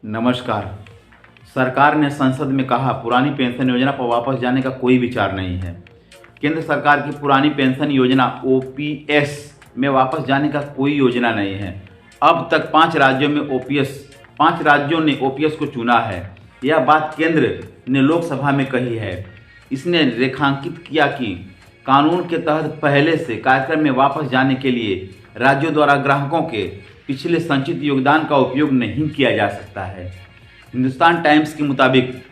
नमस्कार। सरकार ने संसद में कहा पुरानी पेंशन योजना पर वापस जाने का कोई विचार नहीं है। केंद्र सरकार की पुरानी पेंशन योजना ओपीएस में वापस जाने का कोई योजना नहीं है। अब तक 5 राज्यों ने ओपीएस को चुना है। यह बात केंद्र ने लोकसभा में कही है। इसने रेखांकित किया कि कानून के तहत पहले से कार्यक्रम में वापस जाने के लिए राज्यों द्वारा ग्राहकों के पिछले संचित योगदान का उपयोग नहीं किया जा सकता है। हिंदुस्तान टाइम्स के मुताबिक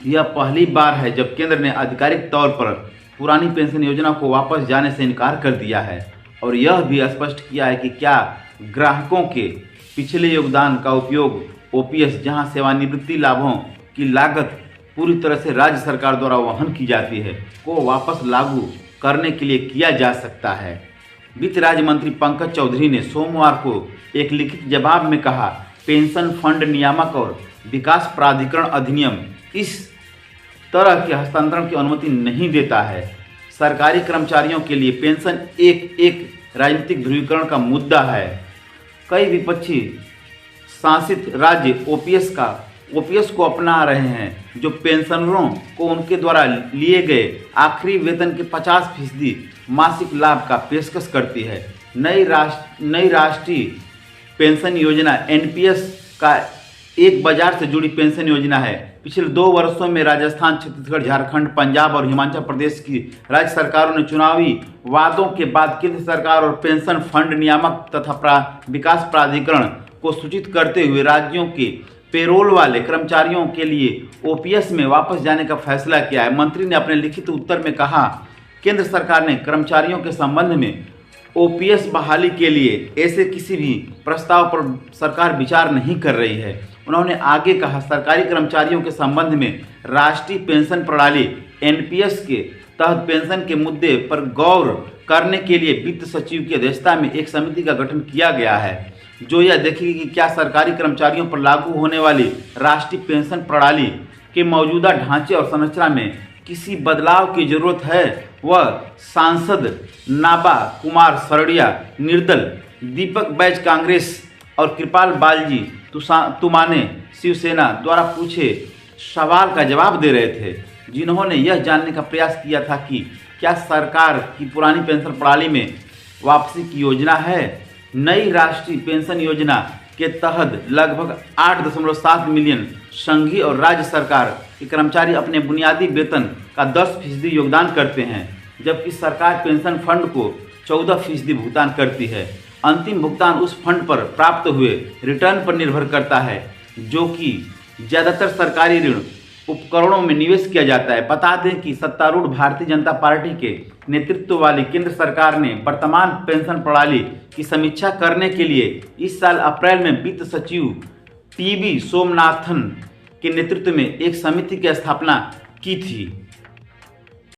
यह पहली बार है जब केंद्र ने आधिकारिक तौर पर पुरानी पेंशन योजना को वापस जाने से इनकार कर दिया है और यह भी स्पष्ट किया है कि क्या ग्राहकों के पिछले योगदान का उपयोग ओपीएस, जहां सेवानिवृत्ति लाभों की लागत पूरी तरह से राज्य सरकार द्वारा वहन की जाती है, को वापस लागू करने के लिए किया जा सकता है। वित्त राज्य मंत्री पंकज चौधरी ने सोमवार को एक लिखित जवाब में कहा, पेंशन फंड नियामक और विकास प्राधिकरण अधिनियम इस तरह के हस्तांतरण की अनुमति नहीं देता है। सरकारी कर्मचारियों के लिए पेंशन एक राजनीतिक ध्रुवीकरण का मुद्दा है। कई विपक्षी शासित राज्य ओपीएस को अपना रहे हैं, जो पेंशनरों को उनके द्वारा लिए गए आखिरी वेतन के 50% मासिक लाभ का पेशकश करती है। नई राष्ट्रीय पेंशन योजना एनपीएस का एक बाजार से जुड़ी पेंशन योजना है। पिछले 2 वर्षों में राजस्थान, छत्तीसगढ़, झारखंड, पंजाब और हिमाचल प्रदेश की राज्य सरकारों ने चुनावी वादों के बाद केंद्र सरकार और पेंशन फंड नियामक तथा विकास प्राधिकरण को सूचित करते हुए राज्यों के पेरोल वाले कर्मचारियों के लिए ओपीएस में वापस जाने का फैसला किया है। मंत्री ने अपने लिखित उत्तर में कहा, केंद्र सरकार ने कर्मचारियों के संबंध में ओपीएस बहाली के लिए ऐसे किसी भी प्रस्ताव पर सरकार विचार नहीं कर रही है। उन्होंने आगे कहा, सरकारी कर्मचारियों के संबंध में राष्ट्रीय पेंशन प्रणाली एनपीएस के तहत पेंशन के मुद्दे पर गौर करने के लिए वित्त सचिव की अध्यक्षता में एक समिति का गठन किया गया है, जो यह देखेगी कि क्या सरकारी कर्मचारियों पर लागू होने वाली राष्ट्रीय पेंशन प्रणाली के मौजूदा ढांचे और संरचना में किसी बदलाव की जरूरत है। वह सांसद नाबा कुमार सरड़िया निर्दल, दीपक बैज कांग्रेस और कृपाल बालजी तुमाने शिवसेना द्वारा पूछे सवाल का जवाब दे रहे थे, जिन्होंने यह जानने का प्रयास किया था कि क्या सरकार की पुरानी पेंशन प्रणाली में वापसी की योजना है। नई राष्ट्रीय पेंशन योजना के तहत लगभग 8.7 मिलियन संघीय और राज्य सरकार के कर्मचारी अपने बुनियादी वेतन का 10% योगदान करते हैं, जबकि सरकार पेंशन फंड को 14% भुगतान करती है। अंतिम भुगतान उस फंड पर प्राप्त हुए रिटर्न पर निर्भर करता है, जो कि ज़्यादातर सरकारी ऋण उपकरणों में निवेश किया जाता है। बता दें कि सत्तारूढ़ भारतीय जनता पार्टी के नेतृत्व वाली केंद्र सरकार ने वर्तमान पेंशन प्रणाली की समीक्षा करने के लिए इस साल अप्रैल में वित्त सचिव टीबी सोमनाथन के नेतृत्व में एक समिति की स्थापना की थी।